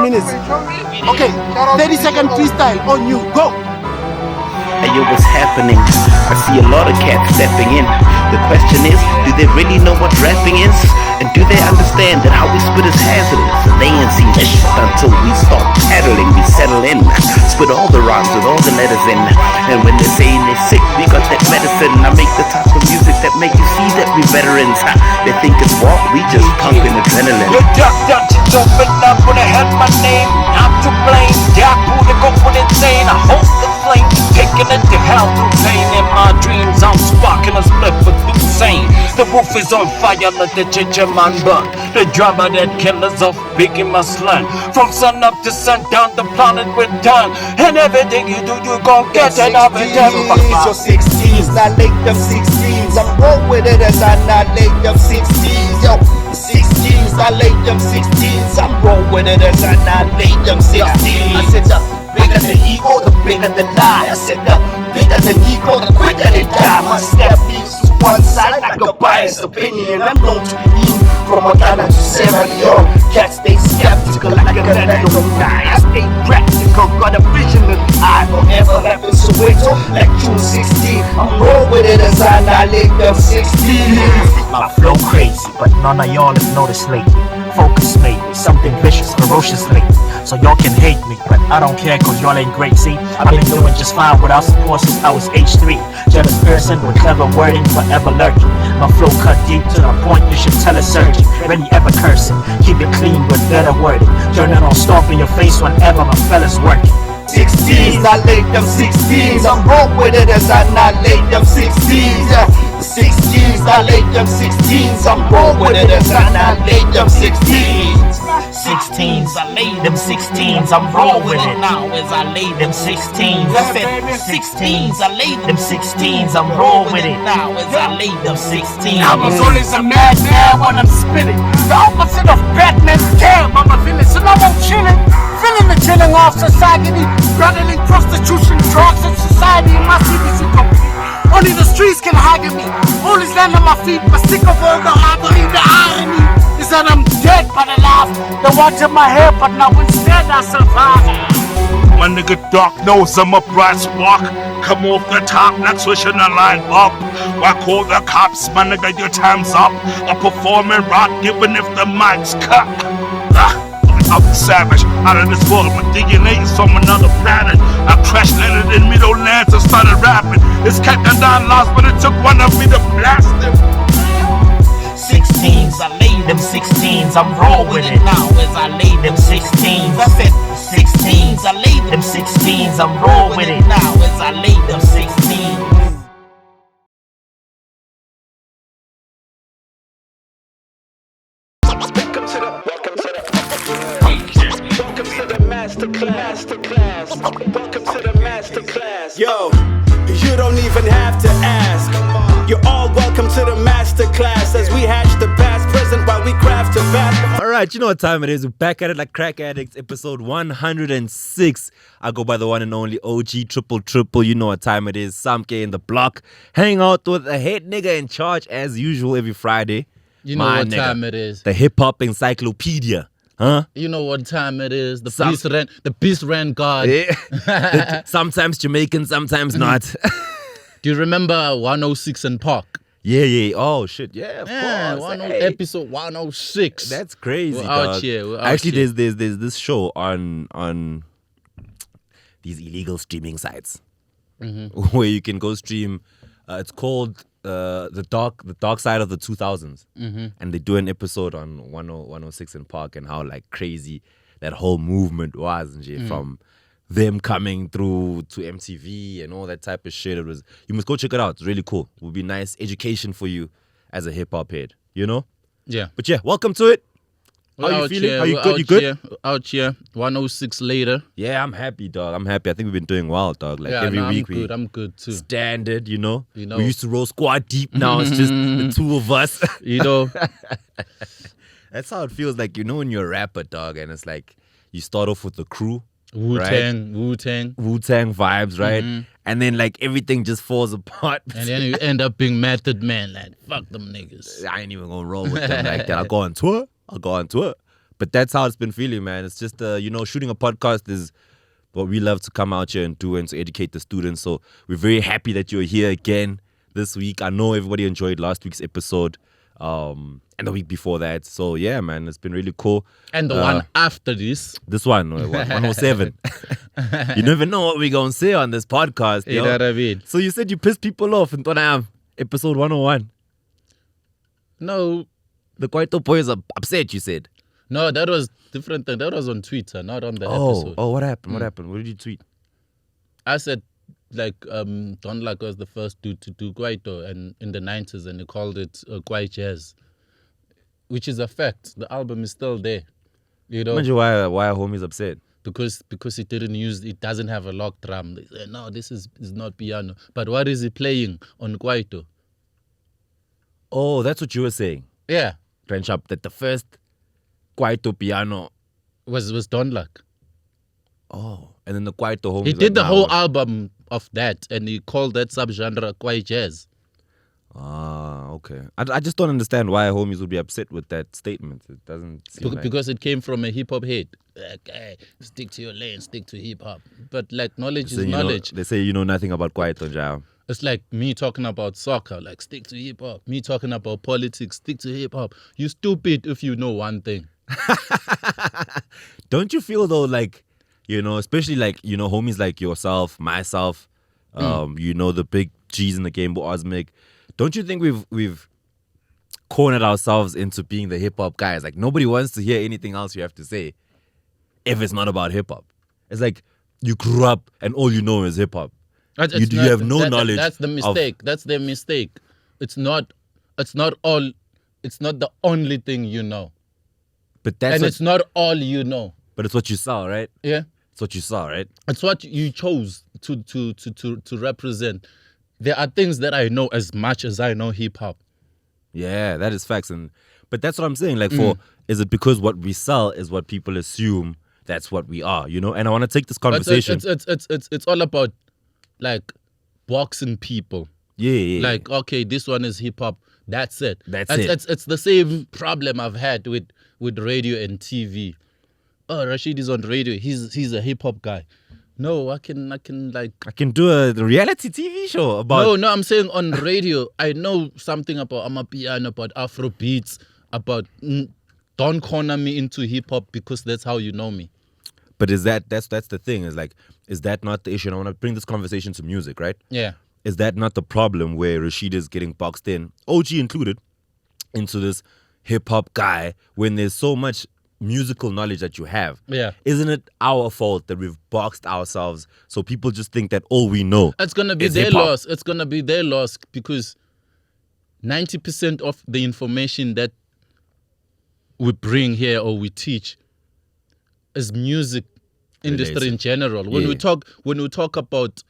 minutes. Okay, 30-second freestyle on you. Go. Hey yo, what's happening? I see a lot of cats stepping in. The question is, do they really know what rapping is? And do they understand that how we spit is hazardous? And they ain't seen this shit until we start paddling, we settle in. Spit all the rhymes with all the letters in. And when they're saying they're sick, we got that medicine. I make the type of music that make you see that we veterans. They think it's what? We just pumping adrenaline. You duck, jumping up when I had my name. I'm to blame. MojaPooh, they go for insane. I hold the flame, taking it to hell through pain. In my dreams, I'm sparking a split with Hussein. The roof is on fire, let the ginger man burn. The drummer that killers of Biggie must learn. From sun up to sundown, the planet will turn. And everything you do, you gon' get it up and down. Your 16s, not late them 16s. I'm roll with it as I not late them 16s. Yo, 16s, I late them 16s. I'm roll with it as I not late them 16s. I said the bigger the ego, the bigger the lie. I said the bigger the ego, the quicker they die. My step leads to one side like a biased opinion. I'm known to be mean from Montana to Sierra Leone. Cats stay skeptical like a gun that don't die. I stay practical, got a vision in the eye. Forever happen Soweto like June 16. I'm roll with it as I annihilate them 16. My flow crazy, but none of y'all have noticed lately. Focus lately, something vicious, ferocious lately. So y'all can hate me, but I don't care cause y'all ain't great. See, I've been doing just fine without support since I was age 3. Jealous person with clever wording, forever lurking. My flow cut deep to the point you should tell a surgeon. When you ever cursing, keep it clean with better wording. Turn it on, stomp in your face whenever my fella's working. 16s, I late them 16s. I'm roll with it as I not late them 16s. 16s, I late them 16s. I'm roll with it as I not late them 16s. 16s, I laid them 16s. I'm raw with it now as I laid them 16s. I said 16s, I laid them 16s. I'm raw with it now as I laid them 16s. I was always a madman when I'm spitting. The opposite of Batman. Damn, I'm a villain, so now I'm chilling. Feeling the chilling off society. Battling prostitution, drugs, and society. In my CBC company. Only the streets can hide me. Always land on my feet, but sick of all the ivory, the irony. Is that I'm dead by the laugh. They wanted my hair, but now instead I survive. My nigga Doc knows I'm a bright spark. Come off the top, not switching the line up. Why call the cops, my nigga, your time's up. I'm performing rock, even if the mic's cut. I'm savage, out of this world. My DNA is from another planet. I crash landed in middle lands and started rapping. It's cat and down lost, but it took one of me to blast him. 16s, I laid them 16s. I'm raw with it now as I laid them 16s. I said 16s, I laid them 16s. I'm raw with it now as I laid them 16s. Welcome to the masterclass. Yo, you don't even have to ask. You're all welcome to the masterclass as we hatch the past, present while we craft the past. Alright, you know what time it is. We're back at it like crack addicts, episode 106. I go by the one and only OG triple. You know what time it is. Samke in the block. Hang out with a head nigga in charge as usual every Friday. You know what time it is. The hip hop encyclopedia. Huh? You know what time it is. The beast ran god. Yeah. Sometimes Jamaican, sometimes not. Do you remember 106 and Park? Yeah. Oh shit. Yeah, of course. Hey. Episode 106. That's crazy. We're dog. out here. Actually, there's this show on these illegal streaming sites where you can go stream. It's called the dark side of the 2000s, and they do an episode on 106 and Park and how like crazy that whole movement was and shit, from them coming through to MTV and all that type of shit. You must go check it out. It's really cool. It would be nice education for you as a hip hop head, you know? Yeah. But yeah, welcome to it. How We're you out feeling? here. Are you We're good? out You good? Here. Out here. 106 later. Yeah, I'm happy, dog. I'm happy. I think we've been doing well, dog. Like every week I'm good too. Standard, you know? We used to roll squad deep. Now it's just the two of us. You know. That's how it feels like, you know, when you're a rapper, dog, and it's like you start off with the crew. Wu-Tang vibes, right? And then like everything just falls apart. And then you end up being Method Man, like fuck them niggas. I ain't even gonna roll with them like that. I'll go on tour. But that's how it's been feeling, man. It's just, shooting a podcast is what we love to come out here and do and to educate the students. So we're very happy that you're here again this week. I know everybody enjoyed last week's episode and the week before that. So yeah, man, it's been really cool. And the one after this. This one, 107. You never know what we're going to say on this podcast. You know what I mean? So you said you pissed people off in Tonam, episode 101. No. The Kwaito boys are upset, you said. No, that was different thing. That was on Twitter, not on the episode. Oh, what happened? What happened? What did you tweet? I said, Don Luck was the first dude to do Kwaito and in the 90s, and he called it Kwai Jazz, which is a fact. The album is still there. You know? Imagine why are homies upset? Because it doesn't have a lock drum. They say, no, this is not piano. But what is he playing on Kwaito? Oh, that's what you were saying. Yeah. Trenchap, that the first Kwaito piano was Don Luck. Oh, and then the Kwaito homies. He did the whole album of that, and he called that subgenre Kwai Jazz. Ah, okay. I just don't understand why homies would be upset with that statement. It doesn't seem because it came from a hip hop head. Like, stick to your lane, stick to hip hop. But like knowledge is knowledge. They say you know nothing about Kwaito, Jao. It's like me talking about soccer, like stick to hip hop. Me talking about politics, stick to hip hop. You stupid if you know one thing. Don't you feel though, like, especially like, homies like yourself, myself, the big G's in the game, but Osmic. Don't you think we've cornered ourselves into being the hip hop guys? Like nobody wants to hear anything else you have to say if it's not about hip hop. It's like you grew up and all you know is hip hop. You have no knowledge. That's the mistake. That's their mistake. It's not the only thing you know. But it's not all you know. But it's what you saw, right? Yeah. It's what you saw, right? It's what you chose to represent. There are things that I know as much as I know hip hop. Yeah, that is facts. But that's what I'm saying. Like, is it because what we sell is what people assume that's what we are, And I want to take this conversation. It's all about like boxing people. Yeah. Like, okay, this one is hip hop. That's it. It's the same problem I've had with radio and TV. Oh, Rashid is on radio. He's a hip hop guy. No, I can do a reality TV show about. No, I'm saying on radio. I know something about Amapiano, about Afro beats, about. Don't corner me into hip hop because that's how you know me. But that's the thing? Is that not the issue? And I want to bring this conversation to music, right? Yeah. Is that not the problem where Rashid is getting boxed in, OG included, into this hip hop guy when there's so much musical knowledge that you have? Yeah. Isn't it our fault that we've boxed ourselves so people just think that all we know it's gonna be their loss? It's gonna be their loss because 90% of the information that we bring here or we teach is music industry in general. When we talk about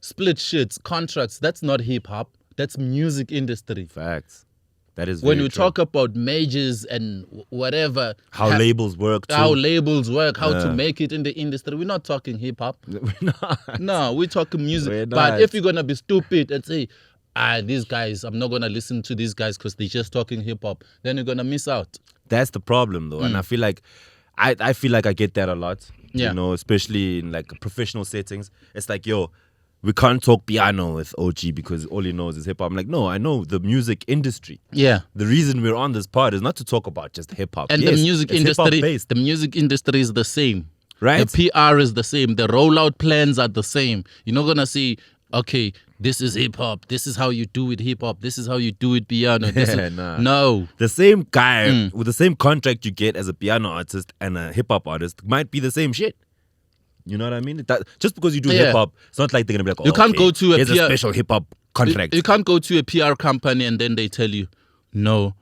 split shits, contracts, that's not hip hop. That's music industry. Facts. That is when very we true. talk about majors and whatever, how labels work too. How to make it in the industry. We're not talking hip hop. We're not. No, we're talking music. We're but not. if you're gonna be stupid and say, these guys, I'm not gonna listen to these guys because they're just talking hip hop, then you're gonna miss out. That's the problem though. And I feel like I feel like I get that a lot. Yeah. Especially in like professional settings. It's like, yo, we can't talk piano with OG because all he knows is hip hop. I'm like, no, I know the music industry. Yeah. The reason we're on this pod is not to talk about just hip hop. And yes, the music it's industry, hip-hop-based, the music industry is the same. right? The PR is the same. The rollout plans are the same. You're not gonna see, okay, this is hip hop. This is how you do it hip hop. This is how you do it piano. Nah. No. The same guy with the same contract you get as a piano artist and a hip hop artist might be the same shit. You know what I mean? Just because you do hip hop, it's not like they're gonna be like, oh, you can't go to here's a special hip hop contract. You can't go to a PR company and then they tell you, no,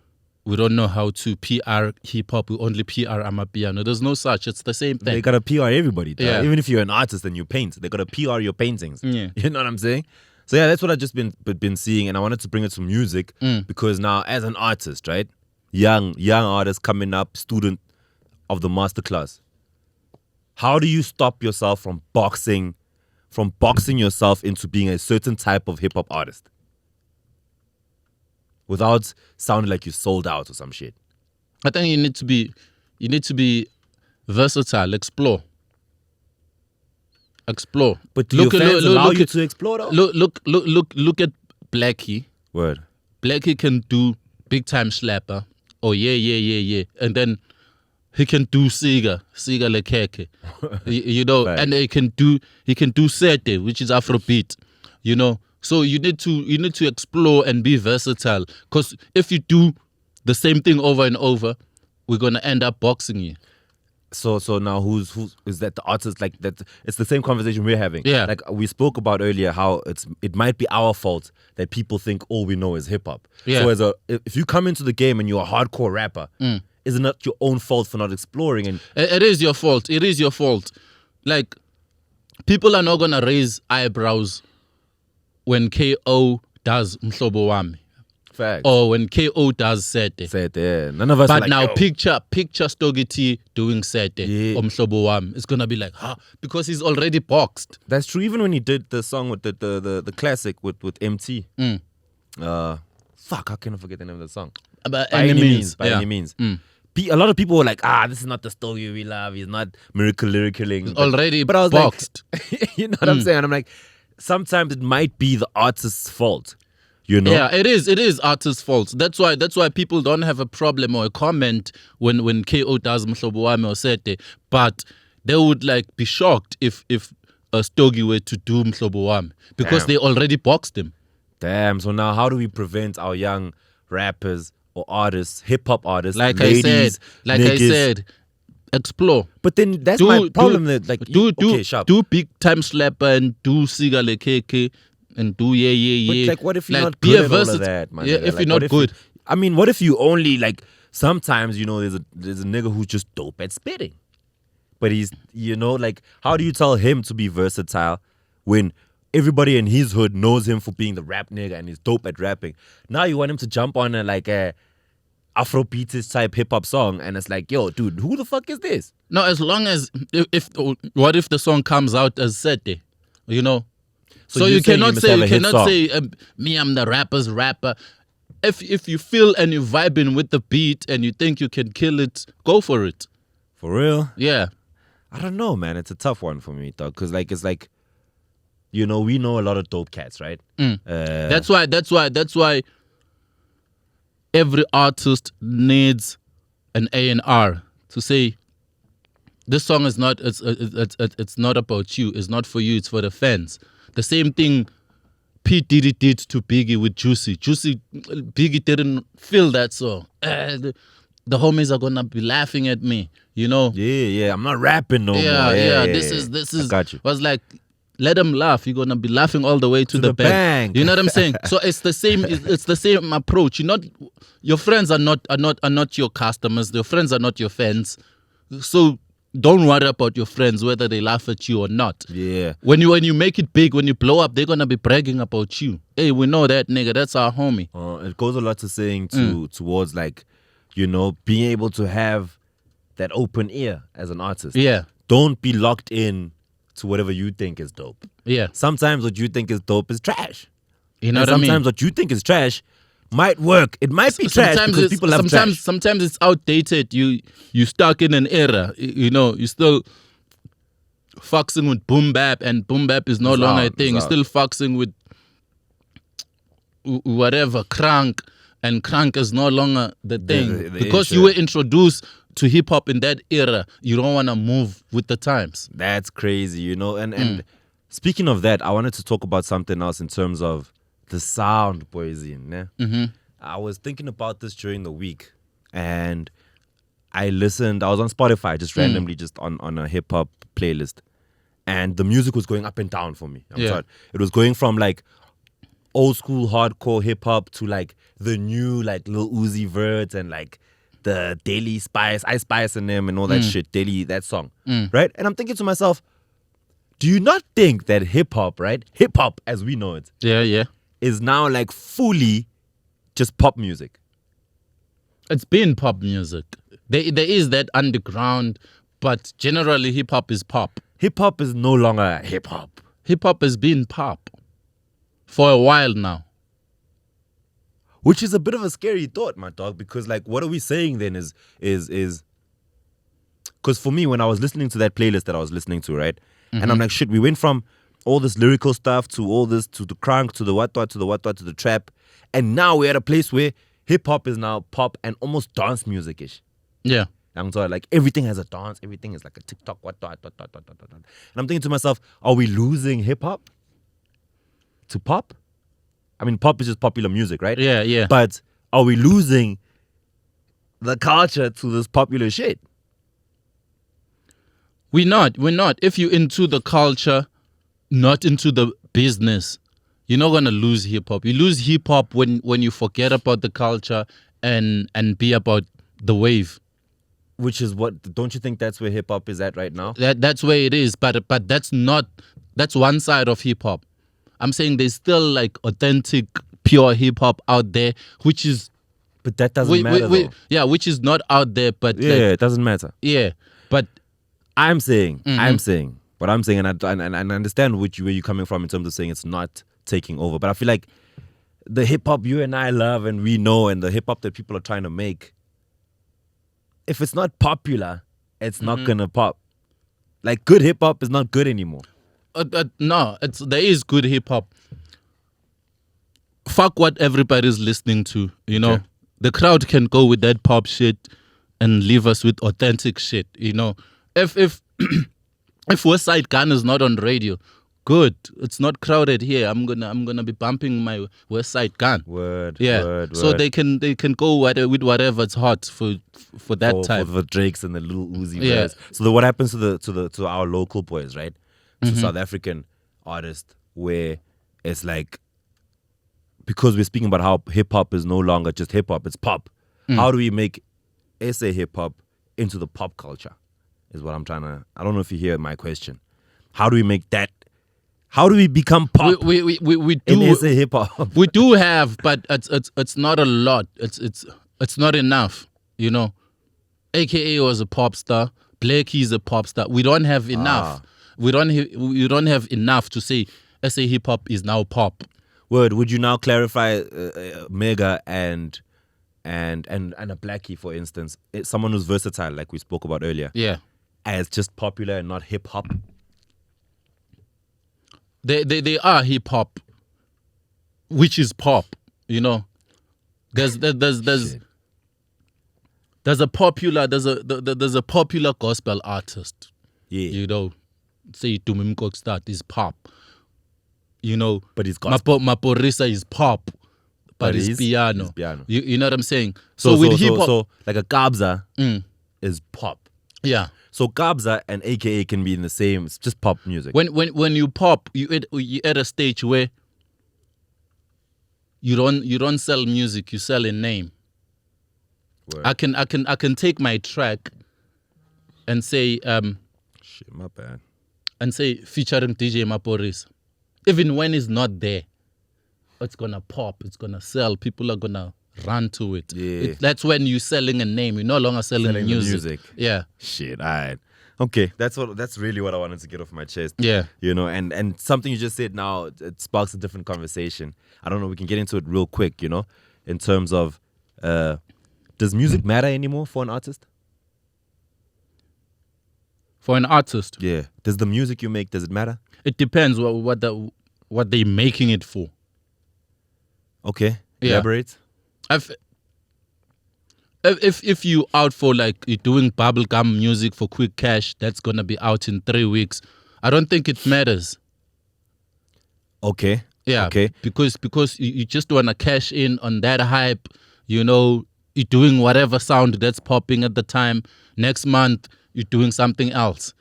we don't know how to PR hip hop. We only PR Amapiano. There's no such. It's the same thing. They gotta PR everybody. Yeah. Even if you're an artist and you paint, they gotta PR your paintings. Yeah. You know what I'm saying? So yeah, that's what I've just been seeing, and I wanted to bring it to music because now, as an artist, right, young artist coming up, student of the masterclass, how do you stop yourself from boxing yourself into being a certain type of hip hop artist without sounding like you sold out or some shit? I think you need to be You need to be versatile. Explore. But do your fans allow you to explore though? Look at Blackie. Word. Blackie can do big time slapper. Oh yeah. And then he can do Siga Lekeke. you know, Right. and he can do Sete, which is Afrobeat. You know. So you need to explore and be versatile. Because if you do the same thing over and over, we're gonna end up boxing you. So now who's is that the artist like that? It's the same conversation we're having. Yeah. Like we spoke about earlier, how it might be our fault that people think all we know is hip hop. Yeah. So if you come into the game and you're a hardcore rapper, is it not your own fault for not exploring? And It is your fault. It is your fault. Like, people are not gonna raise eyebrows when KO does Mhlobo Wami facts. or when KO does Sete. Said yeah. None of us. are But like, now yo. picture Stogie T doing Sete Yeah. or Mhlobo Wami. It's gonna be like, because he's already boxed. That's true. Even when he did the song with the classic with MT. Fuck, how can I forget the name of the song? By By any any means. means. By yeah. any means. A lot of people were like, this is not the story we love. He's not miracle lyricaling. Already but I was boxed. like, you know what I'm saying? I'm like, sometimes it might be the artist's fault. You know? Yeah, it is artist's fault. That's why people don't have a problem or a comment when KO does Mhlobo Wami or Sete, but they would like be shocked if Stogie were to do Mhlobo Wami because Damn. they already boxed him. Damn. So now how do we prevent our young rappers or artists, hip hop artists, Like ladies, I niggas? said, explore. But then that's my problem. That like okay, sharp. do big time slapper and do Siga Lekeke and do yeah. But like, what if you're not be good a at all of versatile- that, man? Yeah, Like, if you're what not good. I mean, what if you only like? Sometimes you know there's a nigga who's just dope at spitting, but he's like, how do you tell him to be versatile when everybody in his hood knows him for being the rap nigga and he's dope at rapping? Now you want him to jump on a Afrobeats type hip hop song, and it's like, yo, dude, who the fuck is this? No, as long as what if the song comes out as Sete, you know? So you're you saying cannot must say have a hit song. me, I'm the rapper's rapper. If you feel and you're vibing with the beat and you think you can kill it, go for it. For real? Yeah. I don't know, man. It's a tough one for me, dog. Because it's like, we know a lot of dope cats, right? That's why every artist needs an A&R to say this song is not it's not about you, it's not for you, it's for the fans. The same thing P Diddy did to Biggie with Juicy. Biggie didn't feel that song. The homies are gonna be laughing at me, you know. Yeah. I'm not rapping no more. Yeah. This is I got you. was like, let them laugh. You're gonna be laughing all the way to the bank. bank. You know what I'm saying? So it's the same. It's the same approach. Your friends are not your customers. Your friends are not your fans. So don't worry about your friends whether they laugh at you or not. Yeah. When you make it big, when you blow up, they're gonna be bragging about you. Hey, we know that nigga. That's our homie. It goes a lot to saying towards like, being able to have that open ear as an artist. Yeah. Don't be locked in to whatever you think is dope. Yeah. Sometimes what you think is dope is trash. You know And what I mean? sometimes what you think is trash might work. It might be trash because people love trash. Sometimes it's outdated. You stuck in an era. You're still fucking with boom bap, and boom bap is no It's longer a out, thing. You're it's still fucking with whatever crank, and crank is no longer the thing the because issue. you were introduced to hip hop in that era. You don't want to move with the times. That's crazy, And speaking of that, I wanted to talk about something else in terms of the sound, Boyzine. Ne? Mm-hmm. I was thinking about this during the week, and I was on Spotify just randomly, just on a hip hop playlist, and the music was going up and down for me. I'm sorry. It was going from like old school hardcore hip hop to like the new like Lil Uzi Vert and like the Daily Spice, Ice Spice and them and all that shit, Daily, that song, right? And I'm thinking to myself, do you not think that hip hop, right? Hip hop as we know it, Yeah. is now like fully just pop music? It's been pop music. There is that underground, but generally hip hop is pop. Hip hop is no longer hip hop. Hip hop has been pop for a while now. Which is a bit of a scary thought, my dog, because like what are we saying then is Because for me, when I was listening to that playlist that I was listening to, right, and I'm like, shit, we went from all this lyrical stuff to all this, to the crunk, to the what, to the trap, and now we're at a place where hip hop is now pop and almost dance music-ish. Yeah. I'm sorry, like everything has a dance, everything is like a TikTok, what. And I'm thinking to myself, are we losing hip hop to pop? I mean, pop is just popular music, right? Yeah, yeah. But are we losing the culture to this popular shit? We're not. If you're into the culture, not into the business, you're not gonna lose hip hop. You lose hip hop when you forget about the culture and be about the wave. Which is what, don't you think that's where hip hop is at right now? That's where it is, but that's one side of hip hop. I'm saying there's still like authentic, pure hip hop out there, which is. But that doesn't matter. Yeah, which is not out there, but yeah, like, it doesn't matter. Yeah, but I'm saying, and I understand where you're coming from in terms of saying it's not taking over. But I feel like the hip hop you and I love and we know, and the hip hop that people are trying to make, if it's not popular, it's not gonna pop. Like, good hip hop is not good anymore. No, there is good hip hop. Fuck what everybody's listening to, you know. Okay. The crowd can go with that pop shit and leave us with authentic shit, you know. If if West Side Gun is not on radio, good. It's not crowded here. I'm gonna be bumping my West Side Gun. Word. So they can go with whatever it's hot for that time. For the Drakes and the Lil Uzi Yeah. Verts. So what happens to our local boys, right? To South African artists, where it's like, because we're speaking about how hip hop is no longer just hip hop, it's pop. How do we make SA hip hop into the pop culture? Is what I'm trying to. I don't know if you hear my question. How do we make that? How do we become pop We do in SA hip hop? we do have, but it's not a lot. It's not enough, you know. AKA was a pop star. Blackie's a pop star. We don't have enough. We don't have enough to say SA hip hop is now pop. Word. Would you now clarify Mega and a Blackie, for instance, someone who's versatile, like we spoke about earlier, Yeah. as just popular and not hip hop? They are hip hop, which is pop, you know. There's a popular gospel artist, Yeah. you know. Say Tumim Kokstad is pop, you know. But he's gospel. Maporisa is pop, but it's piano. It's piano. You know what I'm saying? So with hip hop, so like a Kabza is pop. yeah. So Kabza and AKA can be in the same. It's just pop music. When you pop, you at a stage where you don't sell music, you sell a name. Word. I can take my track and say Shit, my bad. and say featuring DJ Maporis. Even when it's not there, it's gonna pop, it's gonna sell, people are gonna run to it. Yeah. That's when you're selling a name, you're no longer selling the music. Yeah. Shit, alright. Okay, that's really what I wanted to get off my chest. Yeah. You know, and something you just said now, it sparks a different conversation. I don't know, we can get into it real quick, you know, in terms of does music matter anymore for an artist? For an artist, Yeah. Does the music you make, does it matter? it depends what they're making it for. Okay. Yeah. Elaborate. If you out for like you're doing bubblegum music for quick cash, that's gonna be out in 3 weeks. I don't think it matters. Okay. Yeah. Okay. Because you just wanna cash in on that hype, you know, you're doing whatever sound that's popping at the time. Next month you're doing something else.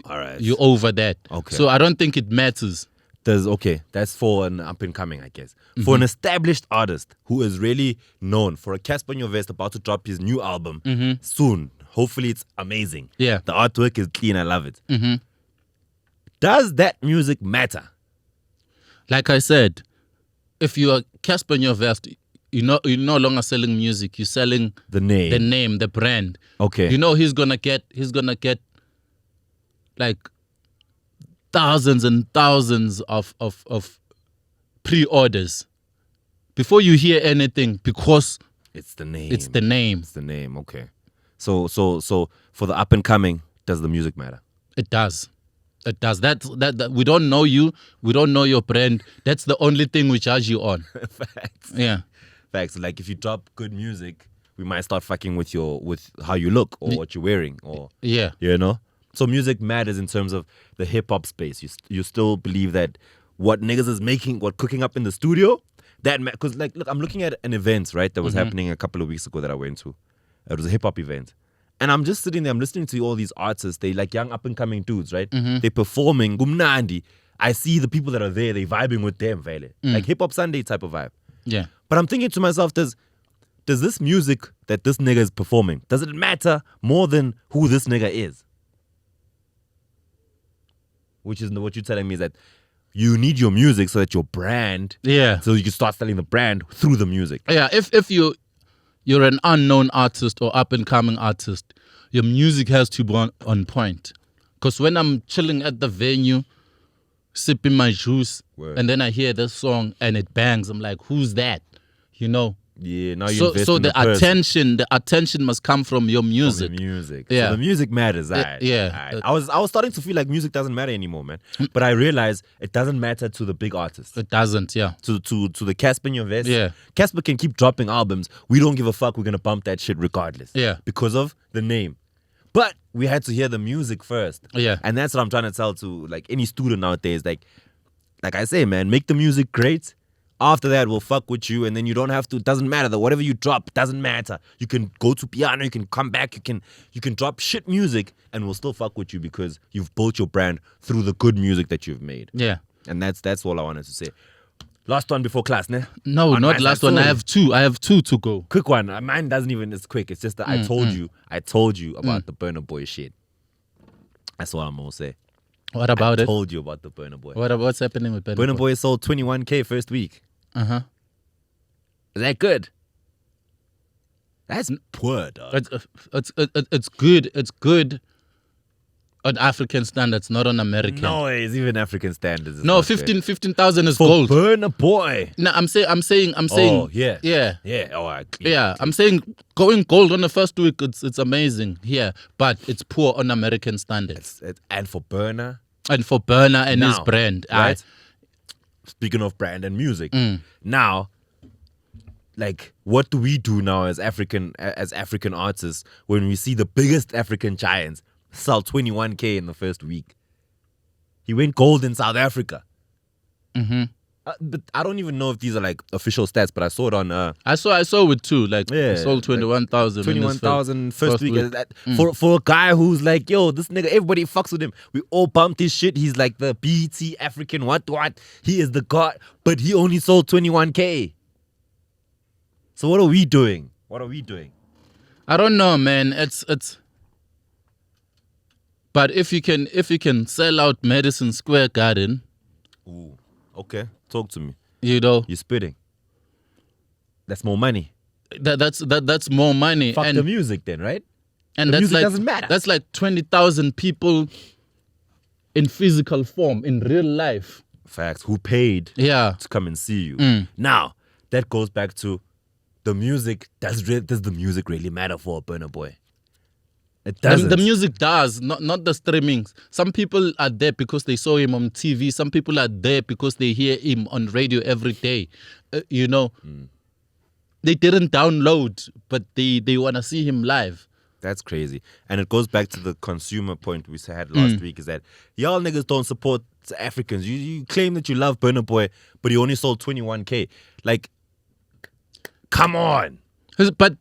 All right. You're over that. Okay. So I don't think it matters. That's for an up and coming, I guess. For an established artist who is really known, for a Casper Nyovest about to drop his new album soon. Hopefully it's amazing. Yeah. The artwork is clean, I love it. Does that music matter? Like I said, if you are Casper Nyovest, you're no longer selling music, you're selling The name. the brand. Okay. You know he's gonna get like thousands and thousands of pre-orders before you hear anything, because It's the name. it's the name. It's the name, okay. So for the up and coming, does the music matter? It does. It does. That we don't know you. We don't know your brand. That's the only thing we judge you on. Facts. Yeah. Facts. Like if you drop good music, we might start fucking with how you look or what you're wearing or Yeah. you know. So music matters in terms of the hip hop space. You still believe that what niggas is making, what cooking up in the studio, because like look, I'm looking at an event right that was happening a couple of weeks ago that I went to. It was a hip hop event. And I'm just sitting there, I'm listening to all these artists. They like young up and coming dudes, right? They're performing. Gumnandi. I see the people that are there, they vibing with them, vele. Like hip hop Sunday type of vibe. Yeah. But I'm thinking to myself, does this music that this nigga is performing, does it matter more than who this nigga is? Which is what you're telling me is that you need your music so that your brand, so you can start selling the brand through the music. Yeah. If you're an unknown artist or up and coming artist, your music has to be on point. Because when I'm chilling at the venue, sipping my juice, and then I hear this song and it bangs, I'm like, who's that? You know? Yeah, now you invest So in the attention must come from your music. From the music. Yeah. So the music matters. Alright. Yeah. I was starting to feel like music doesn't matter anymore, man. But I realized it doesn't matter to the big artists. It doesn't, yeah. To the Casper in your vest. Yeah. Casper can keep dropping albums. We don't give a fuck. We're gonna bump that shit regardless. Yeah. Because of the name. But we had to hear the music first. Yeah. And that's what I'm trying to tell to like any student nowadays. Like I say, man, make the music great. After that, we'll fuck with you, and then you don't have to. It doesn't matter. That whatever you drop doesn't matter. You can go to piano. You can come back. You can drop shit music, and we'll still fuck with you because you've built your brand through the good music that you've made. Yeah. And that's all I wanted to say. Last one before class, ne? No, not last one. I have two to go. Quick one. Mine doesn't even. It's quick. It's just that I told you about the Burna Boy shit. That's what I'm gonna say. What about I it? told you about the Burna Boy. What's happening with Burna Burna Boy sold 21K first week. Uh-huh. Is that good? That's poor, dog. It's good. It's good on African standards, not on American. No, it's even African standards. It's No, not good. 15,000 is For gold. Burna Boy. No, I'm saying. Oh, yeah. Yeah. Yeah. Oh, I Yeah, I'm saying going gold on the first week, it's amazing here, but it's poor on American standards. And for Burna. And for Burna and his Now, brand, right? Speaking of brand and music, now, like, what do we do now as African artists when we see the biggest African giants sell 21K in the first week? He went gold in South Africa. But I don't even know if these are like official stats, but I saw it on. I saw it too. Like, Yeah, he sold 21,000. 21,000 first week. For a guy who's like, yo, this nigga, everybody fucks with him. We all bumped his shit. He's like the BET African what. He is the god, but he only sold 21K. So what are we doing? I don't know, man. It's. But if you can sell out Madison Square Garden, Ooh, okay, talk to me. you know, You're spitting. That's more money. that's more money. Fuck and the music then, right? and the that's music like doesn't matter. That's like 20,000 people in physical form in real life. Facts. Who paid Yeah. to come and see you? Now that goes back to the music. Does the music really matter for a Burna Boy? It doesn't. The music does, not the streamings. Some people are there because they saw him on TV. Some people are there because they hear him on radio every day. You know, they didn't download, but they want to see him live. That's crazy. And it goes back to the consumer point we had last week, is that y'all niggas don't support Africans. You claim that you love Burna Boy, but he only sold 21K. Like, come on. But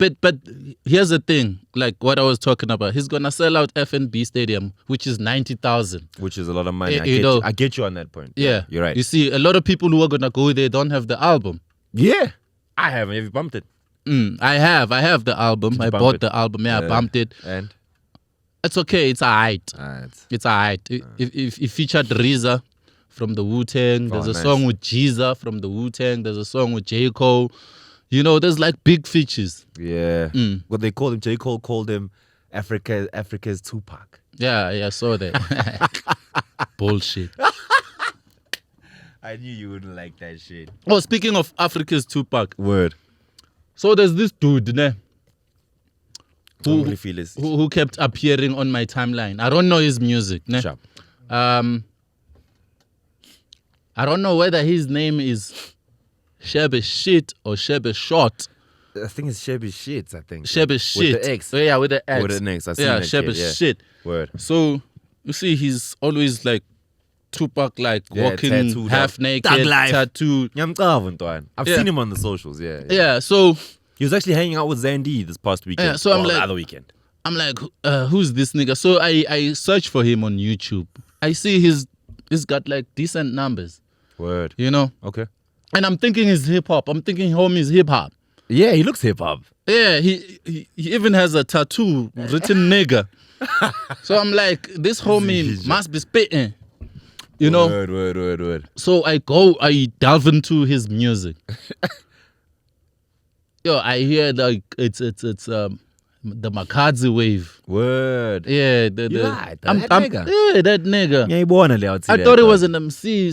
here's the thing, like what I was talking about. He's gonna sell out FNB Stadium, which is 90,000. Which is a lot of money. You I get you on that point. Yeah, You're right. You see, a lot of people who are gonna go there don't have the album. Yeah. I haven't. Have you bumped it? I have the album. Did you I bump bought it? the album. Yeah, I bumped it. And? It's okay. It's alright. Alright. It's alright. It featured RZA from the Wu-Tang. There's a nice. song with Jeezy from the Wu-Tang. There's a song with J. Cole. You know, there's like big features. Yeah. What they called him, J. Cole called him Africa's Tupac. Yeah, I saw that. Bullshit. I knew you wouldn't like that shit. Oh, speaking of Africa's Tupac. Word. So there's this dude, ne? Don't really feel his. who kept appearing on my timeline. I don't know his music. Ne? Sure. I don't know whether his name is Shebe Shit or Shebe Short. I think it's Shebe Shit. I think Shebe Shit. with the X. Oh, yeah, with the X. With an X. I seen Yeah, that Shebe kid, yeah. Shit. Word. So you see, he's always like Tupac, like Yeah, walking tattooed half up. naked, Thug life. tattooed. I've Yeah. seen him on the socials. Yeah. Yeah, so He was actually hanging out with Zandy this past weekend. Yeah, so I'm the like- other weekend. I'm like, who's this nigga? So I search for him on YouTube. I see he's got like decent numbers, Word. you know? Okay. And I'm thinking he's hip hop. I'm thinking homie's hip hop. Yeah, he looks hip hop. Yeah, he even has a tattoo written nigga. So I'm like, this homie must be spitting. You know? Word. So I delve into his music. Yo, I hear like it's the Makazi wave. Word. Yeah, You lied, that nigga. Yeah, that nigga. Yeah, he born a I thought it was an MC.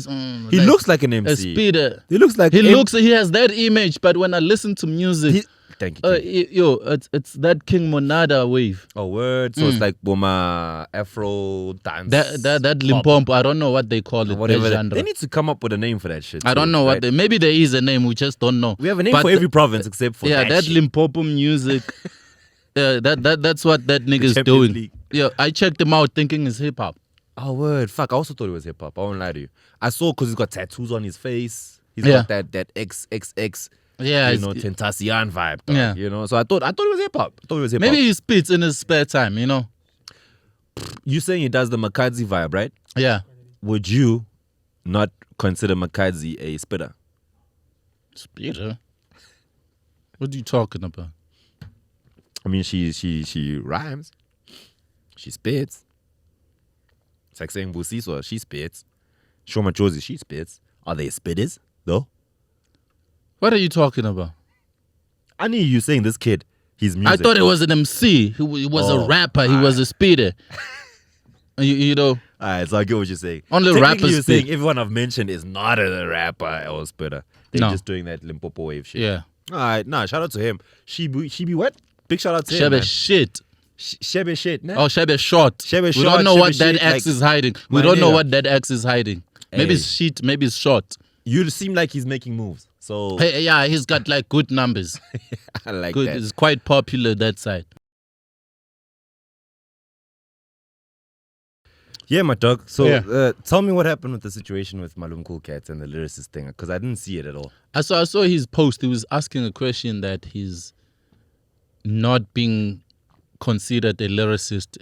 He looks like an a MC. speeder. He looks like He has that image, but when I listen to music, Thank you. it's that King Monada wave. Oh, word. So it's like Boma Afro dance. That Limpopo, I don't know what they call it. Whatever. That They genre. need to come up with a name for that shit. I don't too, know right? maybe there is a name, we just don't know. We have a name But for every province except for yeah, that shit. Limpopo music. That's what that nigga's Champions doing. League. Yeah, I checked him out thinking it's hip hop. Oh, word. Fuck, I also thought it was hip hop. I won't lie to you. I saw because he's got tattoos on his face. He's Yeah. got that XXX, Yeah, you know, Tentacion vibe. Dog, Yeah. You know, so I thought it was hip hop. maybe he spits in his spare time, you know? You saying he does the Makazi vibe, right? Yeah. Would you not consider Makazi a spitter? Spitter? What are you talking about? I mean, she rhymes. She spits. It's like saying Busiswa, she spits. Shoma Josie, she spits. Are they spitters, though? What are you talking about? I knew you saying this kid, his music. I thought it was an MC. He was a rapper. He was a speeder. You know, Alright, so I get what you're saying. Only Technically, rappers you're saying spit. everyone I've mentioned is not a rapper or spitter. They're No. just doing that Limpopo wave shit. yeah. Alright, nah, shout out to him. She be what? Big shout out to him. Shebe man. shit. Shebe shit, nah? Oh, Shebe short. Shebe We short, don't know Shebe what that shit, X like, is hiding. We my don't know nigga. what that X is hiding. Maybe it's Hey. shit. Maybe it's short. You seem like he's making moves. So Hey, yeah, he's got like good numbers. I like Good. that. It's quite popular that side. Yeah, my dog. So Yeah. tell me what happened with the situation with Malum Cool Cats and the lyricist thing, because I didn't see it at all. I saw his post. He was asking a question that he's not being considered a lyricist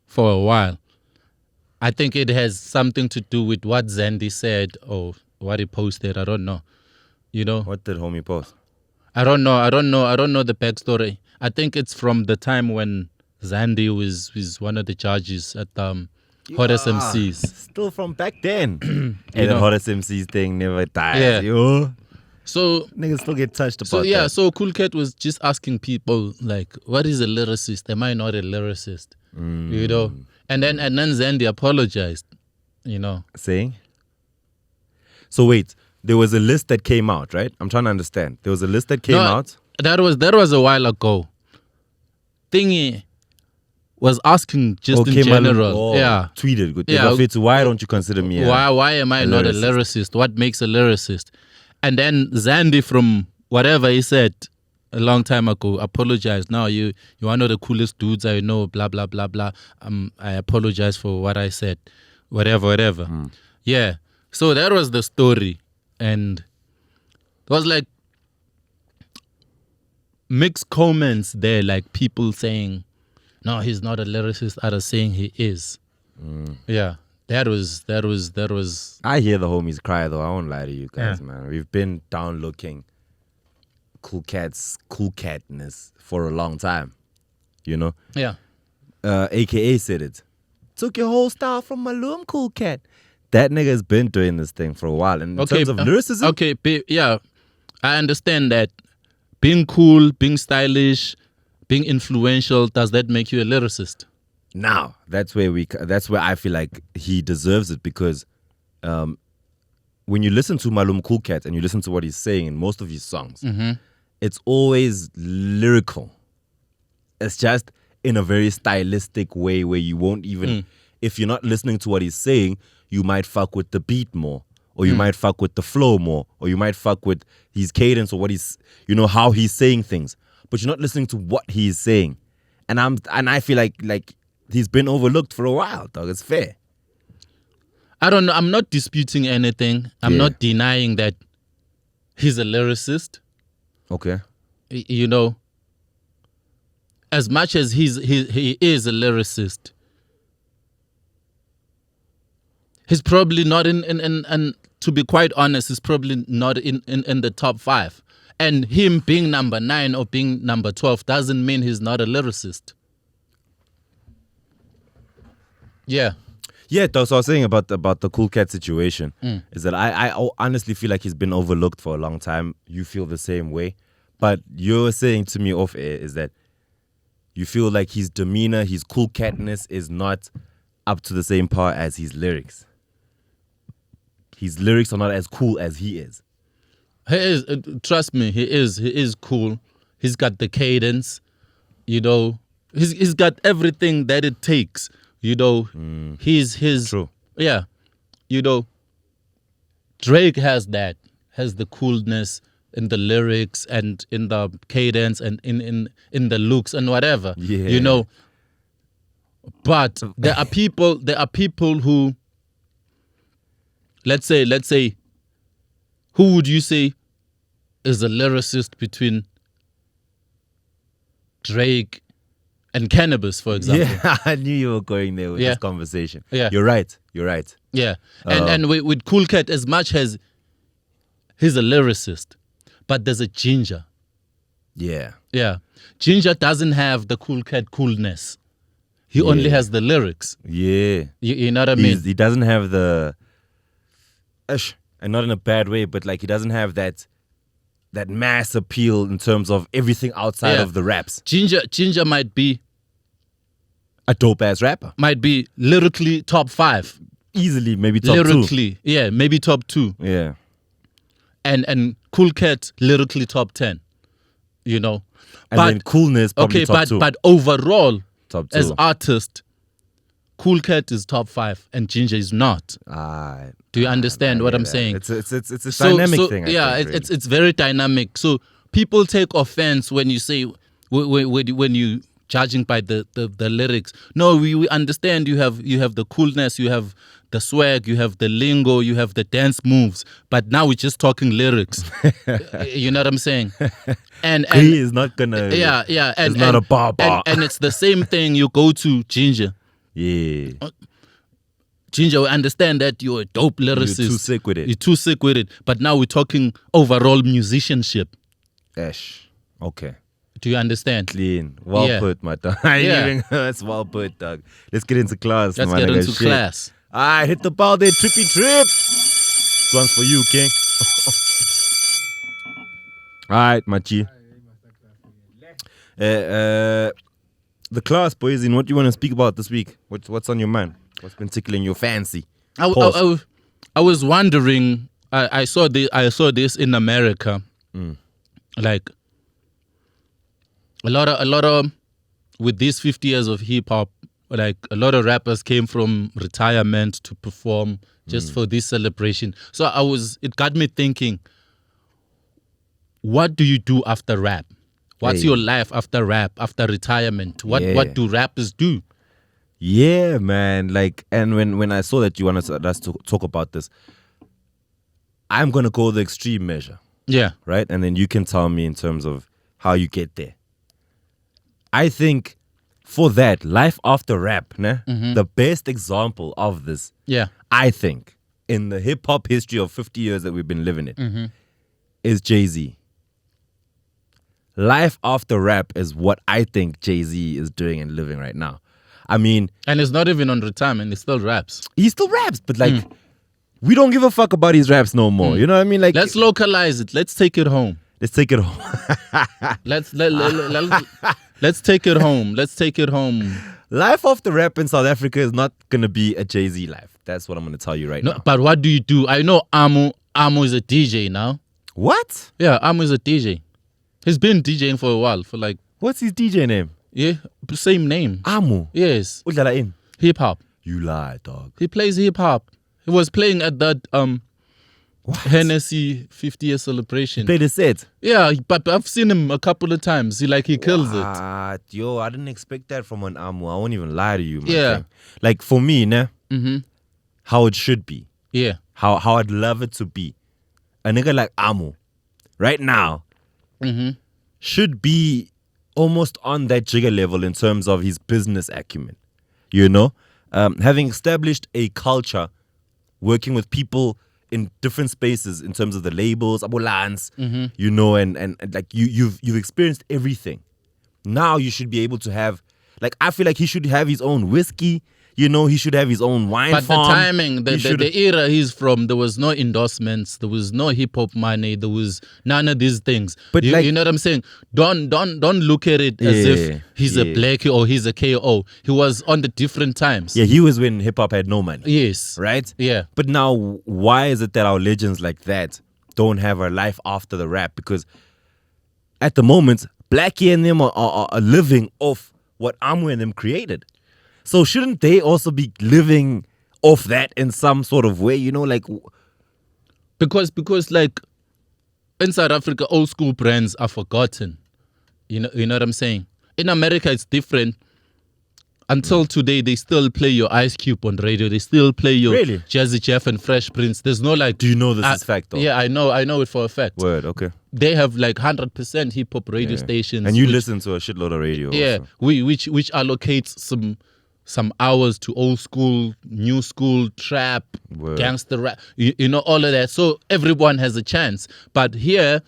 for a while. I think it has something to do with what Zandy said or what he posted. I don't know. You know, What did homie post? I don't know the backstory. I think it's from the time when Zandy was one of the judges at Hottest MCs. Still from back then. You And the know. hottest MCs thing never dies. Yeah. Yo. So Niggas still get touched about So yeah, that. so Cool Cat was just asking people like, "What is a lyricist? Am I not a lyricist?" You know, and then Zandy apologized. You know, Saying? So wait, there was a list that came out, right? I'm trying to understand. There was a list that came No, out. That was a while ago. Thingy was asking just in general. Yeah. Tweeted. Good. Yeah. Yeah. Why don't you consider me Why am I not a lyricist? What makes a lyricist? And then Zandy, from whatever he said a long time ago, apologized. Now you are one of the coolest dudes I know. Blah blah blah blah. I apologize for what I said. Whatever. Yeah. So that was the story, and it was like mixed comments there, like people saying, "No, he's not a lyricist." Others saying he is. Yeah. That was. I hear the homies cry though. I won't lie to you guys, man. We've been down looking cool catness for a long time. You know? Yeah. AKA said it. Took your whole style from Malum Cool Cat. That nigga's been doing this thing for a while. And in terms of lyricism, Okay, yeah. I understand that. Being cool, being stylish, being influential, does that make you a lyricist? now that's where I feel like he deserves it, because when you listen to Malum Cool Cat and you listen to what he's saying in most of his songs, it's always lyrical. It's just in a very stylistic way where you won't even, if you're not listening to what he's saying, you might fuck with the beat more, or you might fuck with the flow more, or you might fuck with his cadence or what he's, how he's saying things. But you're not listening to what he's saying. And I feel like he's been overlooked for a while, dog. It's fair. I don't know. I'm not disputing anything. I'm not denying that he's a lyricist. Okay. As much as he is a lyricist, he's probably not and to be quite honest, he's probably not in the top 5. And him being number 9 or being number 12 doesn't mean he's not a lyricist. Yeah. Yeah, so I was saying about the Cool Cat situation is that I honestly feel like he's been overlooked for a long time. You feel the same way. But you're saying to me off air is that you feel like his demeanor, his cool catness is not up to the same par as his lyrics. His lyrics are not as cool as he is. He is, trust me, he is cool. He's got the cadence, he's got everything that it takes, He's True. Yeah, Drake has the coolness in the lyrics and in the cadence and in the looks and whatever. Yeah. But there are people who, let's say, who would you say is a lyricist between Drake and Cannabis, for example? Yeah, I knew you were going there with this conversation. Yeah. You're right. Yeah. And with Cool Cat, as much as he's a lyricist, but there's a Ginger. Yeah. Yeah. Ginger doesn't have the Cool Cat coolness. He only has the lyrics. Yeah. You know what I mean? He doesn't have the... and not in a bad way, but like he doesn't have that mass appeal in terms of everything outside of the raps. Ginger might be a dope ass rapper. Might be lyrically top 5. Easily, maybe top 2. Lyrically, yeah, maybe top 2. Yeah. And Cool Cat lyrically top 10. And then coolness probably top 2. But overall, top 2. As artist, Cool Cat is top 5 and Ginger is not. Do you understand what I'm saying? It's a dynamic thing. Yeah, I think, it's very dynamic. So people take offense when you say when you judging by the lyrics. No, we understand you have the coolness, you have the swag, you have the lingo, you have the dance moves. But now we're just talking lyrics. You know what I'm saying? And he is not gonna. Yeah. It's not a bar. And it's the same thing. You go to Ginger. Yeah. Ginger, we understand that you're a dope lyricist. You're too sick with it. But now we're talking overall musicianship. Okay. Do you understand? Clean. Well put, my dog. That's well put, dog. Let's get into class. Let's get into class. All right, hit the ball there, trippy trip. This one's for you, King. All right, my G. The class, boys, in what do you want to speak about this week? What's on your mind? What's been tickling your fancy? I was wondering. I saw this in America. Like a lot of with these 50 years of hip hop, like a lot of rappers came from retirement to perform just for this celebration. So it got me thinking, what do you do after rap? What's your life after rap, after retirement? What do rappers do? Yeah, man. Like, and when I saw that you wanted us to talk about this, I'm gonna go the extreme measure. Yeah. Right? And then you can tell me in terms of how you get there. I think for that, life after rap, the best example of this, I think, in the hip-hop history of 50 years that we've been living it, is Jay-Z. Life after rap is what I think Jay-Z is doing and living right now. I mean... And it's not even on retirement, he still raps. He still raps, but like... We don't give a fuck about his raps no more. You know what I mean? Like, let's localize it. Let's take it home. Let's take it home. Let's take it home. Let's take it home. Life after rap in South Africa is not gonna be a Jay-Z life. That's what I'm gonna tell you right now. But what do you do? I know Amo is a DJ now. What? Yeah, Amo is a DJ. He's been DJing for a while. For like... What's his DJ name? Yeah, same name. Amu. Yes, Udlala in. hip hop. You lie, dog. He plays hip hop. He was playing at that Hennessy 50-year celebration. Play the set. Yeah, but I've seen him a couple of times. He kills it. What? Yo, I didn't expect that from an Amu. I won't even lie to you, man. Yeah. Like for me, ne? How it should be. Yeah. How I'd love it to be. A nigga like Amu, right now, should be almost on that jigger level in terms of his business acumen. You know? Having established a culture, working with people in different spaces in terms of the labels, abulans, you know, and like you've experienced everything. Now you should be able to have, like, I feel like he should have his own whiskey. You know, he should have his own wine But farm. the timing, the era he's from, there was no endorsements, there was no hip hop money, there was none of these things. But you, like, you know what I'm saying? Don't look at it as if he's a blackie or he's a KO. He was on the different times. Yeah, he was when hip hop had no money. Yes. Right? Yeah. But now, why is it that our legends like that don't have a life after the rap? Because at the moment, Blackie and them are living off what Amu and them created. So shouldn't they also be living off that in some sort of way? You know, like... Because like in South Africa, old school brands are forgotten. You know what I'm saying? In America, it's different. Until today, they still play your Ice Cube on radio. They still play your Really? Jazzy Jeff and Fresh Prince. There's no like... Do you know this is fact though? Yeah, I know it for a fact. Word, okay. They have like 100% hip hop radio stations. And you listen to a shitload of radio. Yeah, also. which allocates some hours to old school, new school, trap, Word. gangster rap, you know, all of that. So everyone has a chance. But here,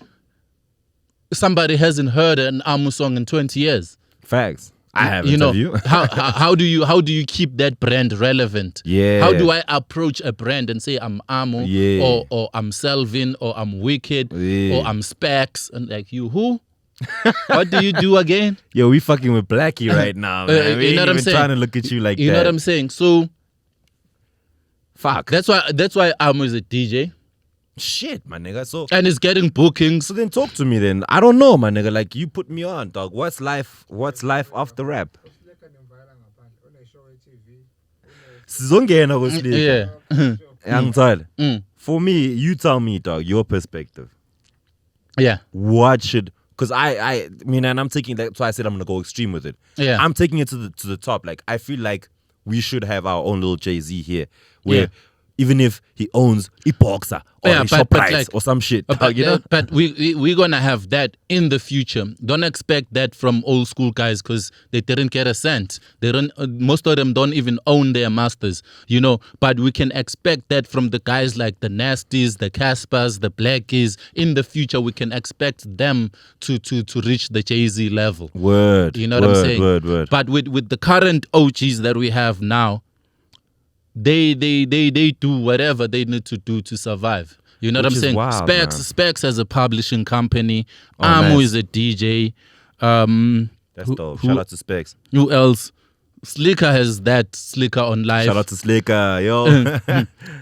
somebody hasn't heard an Amu song in 20 years. Facts. I haven't. You know, Have you? how do you keep that brand relevant? Yeah. How do I approach a brand and say I'm Amu, Yeah. or I'm Selvin, or I'm Wicked, Yeah. or I'm Specs, and like you who? What do you do again? Yo, we fucking with Blackie right now, man. We you know ain't what I'm even saying? trying to look at you like that. You know what I'm saying? So Fuck. that's why Amu is a DJ Shit, my nigga. So and is getting bookings. then talk to me then. I don't know, my nigga. Like, you put me on, dog. What's life after rap? Sizongena kusleep. Yeah. Angithole. For me, you tell me, dog, your perspective. Yeah. What should, because I mean, and I'm taking, that's why I said I'm gonna go extreme with it. Yeah. I'm taking it to the top. Like, I feel like we should have our own little Jay-Z here, where even if he owns a boxer or a ShopRite like, or some shit, but, you know. but we're gonna have that in the future. Don't expect that from old school guys because they didn't get a cent. They don't. Most of them don't even own their masters, you know. But we can expect that from the guys like the Nasties, the Caspers, the Blackies. In the future, we can expect them to reach the Jay-Z level. Word. You know what I'm saying? Word. But with the current OGs that we have now, they do whatever they need to do to survive. You know Which what I'm is saying? wild, man. Specs has a publishing company. Oh, Amu nice. is a DJ. That's dope. Shout out to Specs. Who else? Slicker has that Slicker on live. Shout out to Slicker, yo.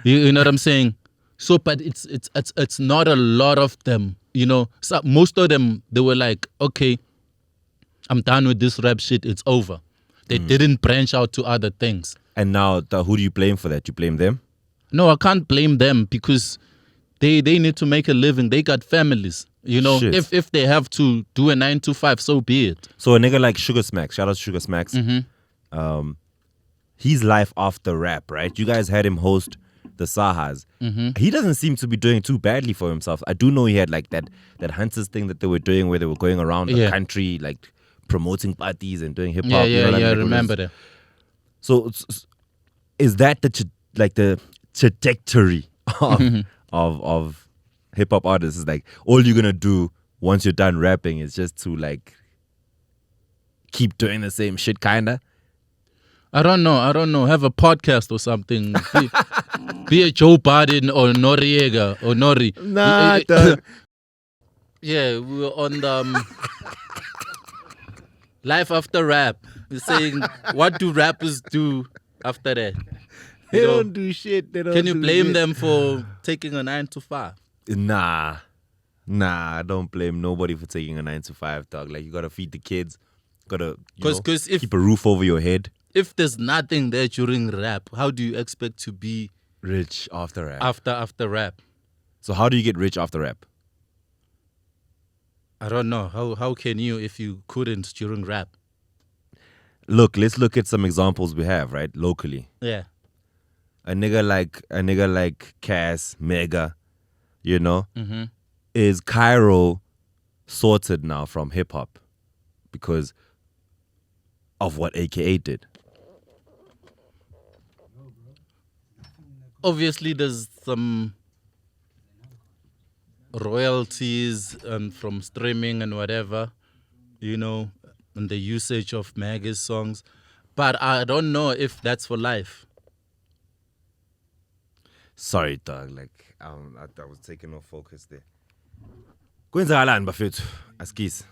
You know what I'm saying? So, but it's not a lot of them. You know, so most of them, they were like, okay, I'm done with this rap shit. It's over. They didn't branch out to other things. And now, who do you blame for that? You blame them? No, I can't blame them because they need to make a living. They got families. You know, Shit. if they have to do a 9 to 5, so be it. So a nigga like Sugar Smacks, shout out to Sugar Smacks. His life after rap, right? You guys had him host the Sahas. He doesn't seem to be doing too badly for himself. I do know he had like that Hunters thing that they were doing where they were going around the country, like promoting parties and doing hip hop. I remember that. So is that the trajectory of hip hop artists? Is like all you're gonna do once you're done rapping is just to like keep doing the same shit, kinda? I don't know. Have a podcast or something. Be a Joe Biden or Noriega or Nori. Nah, dog. Yeah, we were on the Life After Rap. We're saying, what do rappers do after that? They You know, don't do shit. They don't. Can you do blame shit. them for taking a 9 to 5? Nah, I don't blame nobody for taking a 9 to 5, dog. Like, you gotta feed the kids. gotta Because if keep a roof over your head. if there's nothing there during rap, how do you expect to be Rich after rap. after rap? So how do you get rich after rap? I don't know. How can you if you couldn't during rap? Look, let's look at some examples we have, right? Locally. Yeah. A nigga like Cass, Mega, Mm-hmm. is Cairo sorted now from hip hop because of what AKA did? Obviously, there's some royalties from streaming and whatever, and the usage of Maga's songs. But I don't know if that's for life. Sorry, dog. Like, I was taking off focus there. Kwenzakalani bafethu? Askis.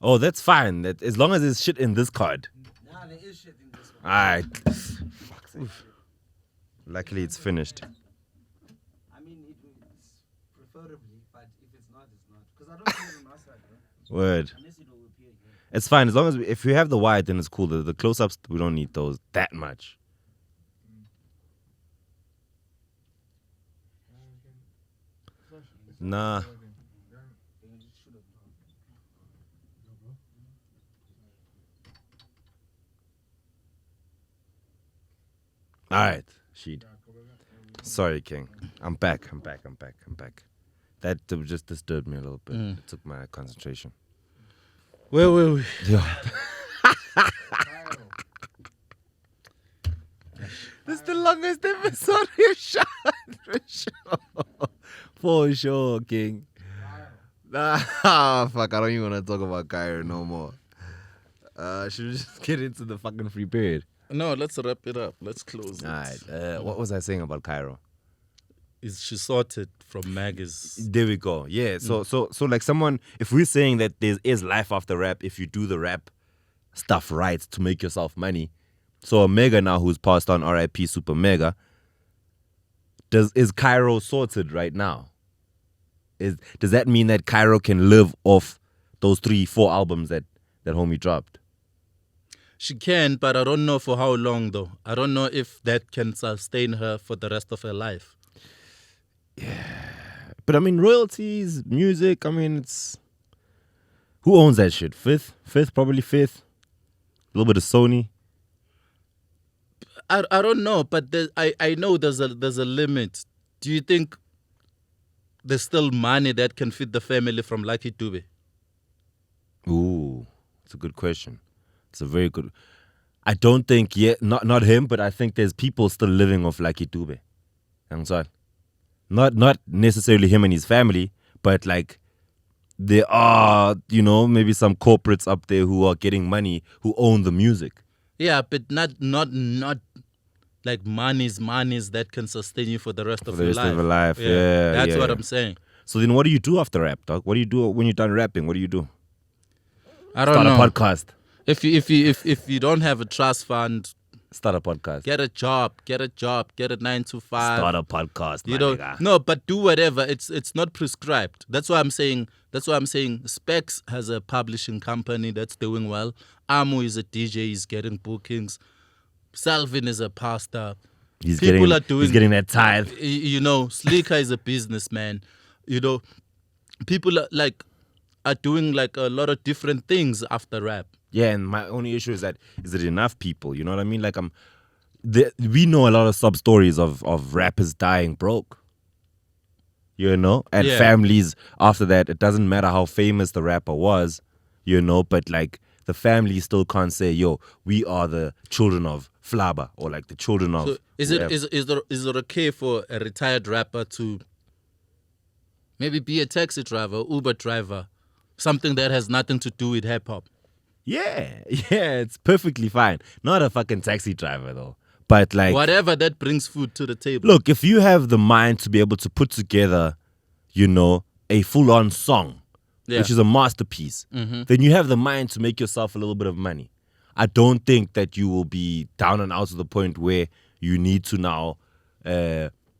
Oh, that's fine. That as long as there's shit in this card. Nah, there is shit in this one. Alright. Luckily, it's finished. I mean, it's preferably, but if it's not, it's not. Because I don't see it on my side, bro. Word. Unless it will appear here. It's fine as long as if you have the wide, then it's cool. The close-ups, we don't need those that much. Nah. All right, Sheed. Sorry, King. I'm back. That just disturbed me a little bit. It took my concentration. Wait. Yeah. This is the longest episode we've shot for sure. For sure, King. Nah, fuck, I don't even want to talk about Cairo no more. Should we just get into the fucking free period? No, let's wrap it up. Let's close it. Alright, what was I saying about Cairo? Is she sorted from Maga's? There we go. Yeah, so like someone, if we're saying that there is life after rap, if you do the rap stuff right to make yourself money. So a Mega now who's passed on, R.I.P. Super Mega, is Cairo sorted right now? Does that mean that Cairo can live off those 3-4 albums that homie dropped? She can, but I don't know for how long though. I don't know if that can sustain her for the rest of her life. But I mean, royalties, music, I mean, it's... Who owns that shit? Fifth? Probably Fifth. A little bit of Sony. I don't know, but I know there's a limit. Do you think there's still money that can feed the family from Lucky Dube? Ooh, it's a good question. It's a very good... I don't think yet, not him, but I think there's people still living off Lucky Dube. I'm sorry. Not necessarily him and his family, but like there are, maybe some corporates up there who are getting money, who own the music. Yeah, but not like monies that can sustain you for the rest of your life. For the rest of your life, yeah. That's what I'm saying. So then what do you do after rap, dog? What do you do when you're done rapping? What do you do? I don't know. Start a podcast. If you don't have a trust fund, start a podcast. Get a job, get a 9 to 5. Start a podcast, nigga. No, but do whatever. It's not prescribed. That's why I'm saying Specs has a publishing company that's doing well. Amu is a DJ, he's getting bookings. Salvin is a pastor. He's getting that tithe. Sleeker is a businessman. People are doing like a lot of different things after rap. Yeah, and my only issue is that, is it enough people? You know what I mean? Like, we know a lot of sub stories of rappers dying broke. And families after that, it doesn't matter how famous the rapper was, but like the family still can't say, yo, we are the children of Flaba or like the children of... So is it okay for a retired rapper to maybe be a taxi driver, Uber driver, something that has nothing to do with hip hop? Yeah, it's perfectly fine. Not a fucking taxi driver though. But like... whatever that brings food to the table. Look, if you have the mind to be able to put together, a full-on song, which is a masterpiece, then you have the mind to make yourself a little bit of money. I don't think that you will be down and out to the point where you need to now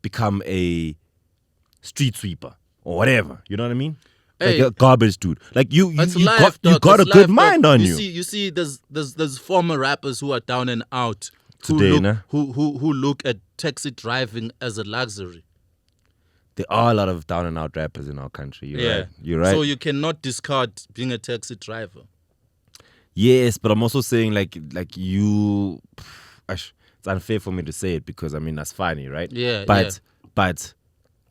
become a street sweeper or whatever. You know what I mean? Hey, Like a garbage dude. Like you it's you life, got dog. It's a good life, mind dog. on you. you. See, you see, there's former rappers who are down and out Today, who nah? who look at taxi driving as a luxury. There are a lot of down and out rappers in our country. You're right. You're right. So you cannot discard being a taxi driver. Yes, but I'm also saying like you. It's unfair for me to say it because I mean that's funny, right? Yeah, but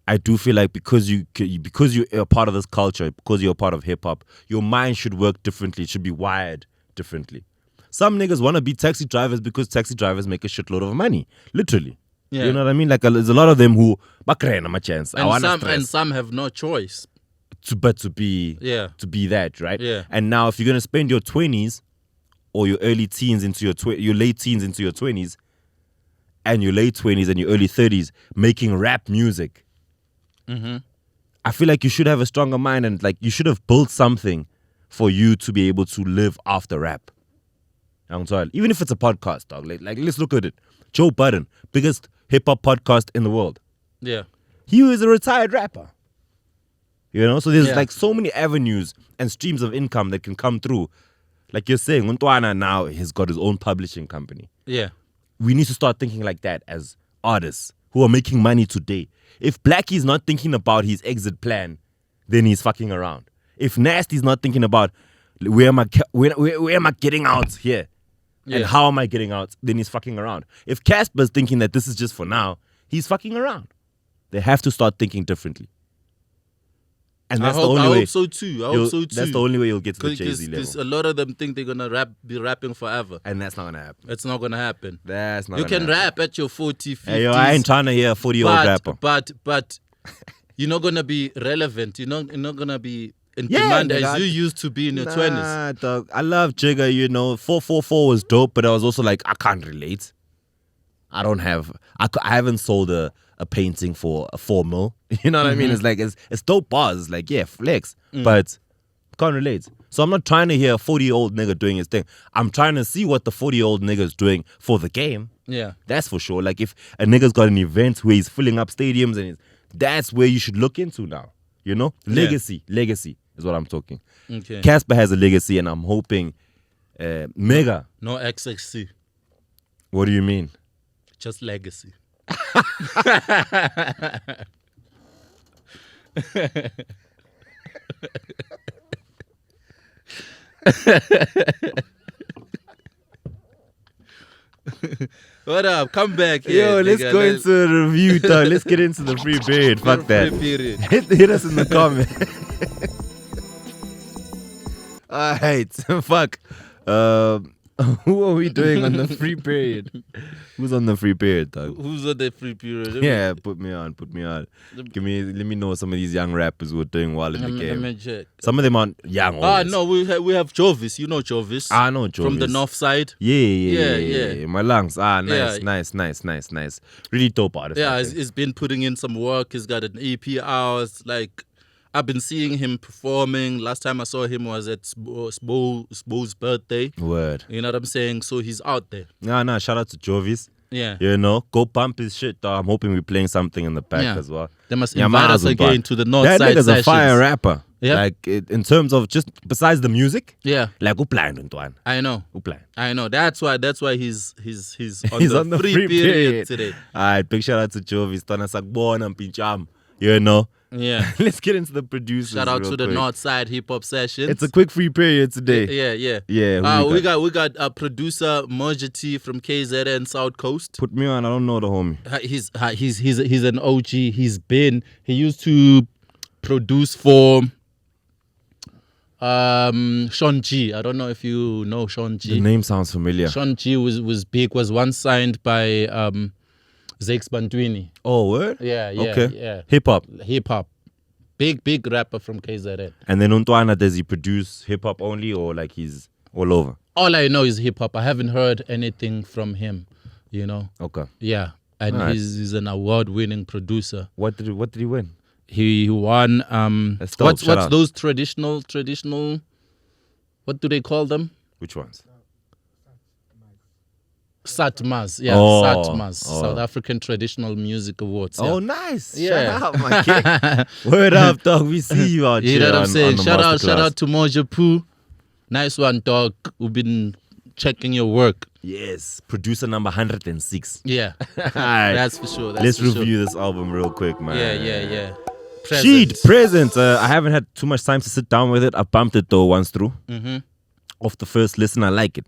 I do feel like because you're a part of this culture, because you're a part of hip hop, your mind should work differently. It should be wired differently. Some niggas want to be taxi drivers because taxi drivers make a shitload of money, literally. Yeah. You know what I mean? Like there's a lot of them who bakrena my chance. And some have no choice. to be that, right? Yeah. And now if you're gonna spend your 20s or your early teens into your late teens into your 20s and your late 20s and your early 30s making rap music, I feel like you should have a stronger mind and like you should have built something for you to be able to live after rap. I'm sorry, even if it's a podcast, dog. Like let's look at it. Joe Budden, biggest hip hop podcast in the world. Yeah. He was a retired rapper. You know, so there's Yeah. like so many avenues and streams of income that can come through. Like you're saying, Untwana now has got his own publishing company. Yeah. We need to start thinking like that as artists who are making money today. If Blackie's not thinking about his exit plan, then he's fucking around. If Nasty's not thinking about where am I getting out here and Yeah. how am I getting out, then he's fucking around. If Casper's thinking that this is just for now, he's fucking around. They have to start thinking differently. And that's I the only way. hope so too. I hope so too. That's the only way you'll get to the Jay-Z Because level. a lot of them think they're gonna be rapping forever. And that's not gonna happen. It's not gonna happen. That's not You gonna can happen. rap at your 40, 50s. Hey, yo, I ain't trying to hear a 40-year-old rapper. But you're not gonna be relevant. You're not gonna be in Yeah, demand nigga, as you used to be in your 20s. Nah, dog. I love Jigga, you know. 444 was dope, but I was also like, I can't relate. I haven't sold a painting for a 4 mil. You know what I mean? It's like, it's dope bars. It's like, yeah, flex. But can't relate. So I'm not trying to hear a 40-year-old nigga doing his thing. I'm trying to see what the 40-year-old nigga is doing for the game. Yeah. That's for sure. Like if a nigga's got an event where he's filling up stadiums and that's where you should look into now. You know? Legacy is what I'm talking. Okay. Casper has a legacy and I'm hoping Mega. No XXC. What do you mean? Just legacy. What up? Come back here. Yo, let's nigga. go into the review, dog. Let's get into the free period. Fuck that. Free period. Hit us in the comment. Alright, fuck. Who are we doing on the free period? Who's on the free period, dog? Who's on the free period? Yeah, put me on. Let me know some of these young rappers who are doing well in the Let game. me check. Some of them aren't young. always. No, we have Jovies. You know Jovies. I know Jovies. From the north side. Yeah. My lungs. Nice, Yeah. nice. Really dope artist. Yeah, I he's, think. he's been putting in some work. He's got an EP out. Like, I've been seeing him performing. Last time I saw him was at Spo's birthday. Word. You know what I'm saying? So he's out there. Nah. Shout out to Jovies. Yeah. You know, go pump his shit, dog. I'm hoping we're playing something in the back Yeah. as well. They must Yeah, invite us Mazel, again dog. to the north That side nigga's sessions. a fire rapper. Yeah. Like in terms of just besides the music. Yeah. Like upline Ntwan. I know. Upline. I know. That's why he's on, He's the, on the free period today. Alright, big shout out to Jovies. Tana Sagbon and Pincham. You know. Yeah. Let's get into the producers. Shout out real to the quick. north side hip hop sessions. It's a quick free period today. Yeah. Yeah. Who we got a producer MojaPooh from KZN South Coast. Put me on. I don't know the homie. He's an OG. He used to produce for Sean G. I don't know if you know Sean G. The name sounds familiar. Sean G was big. Was once signed by Zakes Bantwini. Oh, word? Yeah. Okay. Hip hop. Hip hop. Big rapper from KZN. And then Untwana, does he produce hip hop only or like he's all over? All I know is hip hop. I haven't heard anything from him, you know. Okay. Yeah. And Alright. he's an award-winning producer. What did he win? He won That's dope. what's Shout out. those traditional what do they call them? Which ones? Satmas, Oh, Satmas, oh. South African Traditional Music Awards. Oh, yeah. nice. Yeah. Shout out, my kid. Word up, dog. We see you out You here know what I'm on saying? the Shout masterclass. out to MojaPooh. Nice one, dog. We've been checking your work. Yes, producer number 106. Yeah, All right. that's for sure. That's Let's for sure. review this album real quick, man. Yeah. Sheet, present. I haven't had too much time to sit down with it. I bumped it though once through. Mm-hmm. Off the first listen, I like it.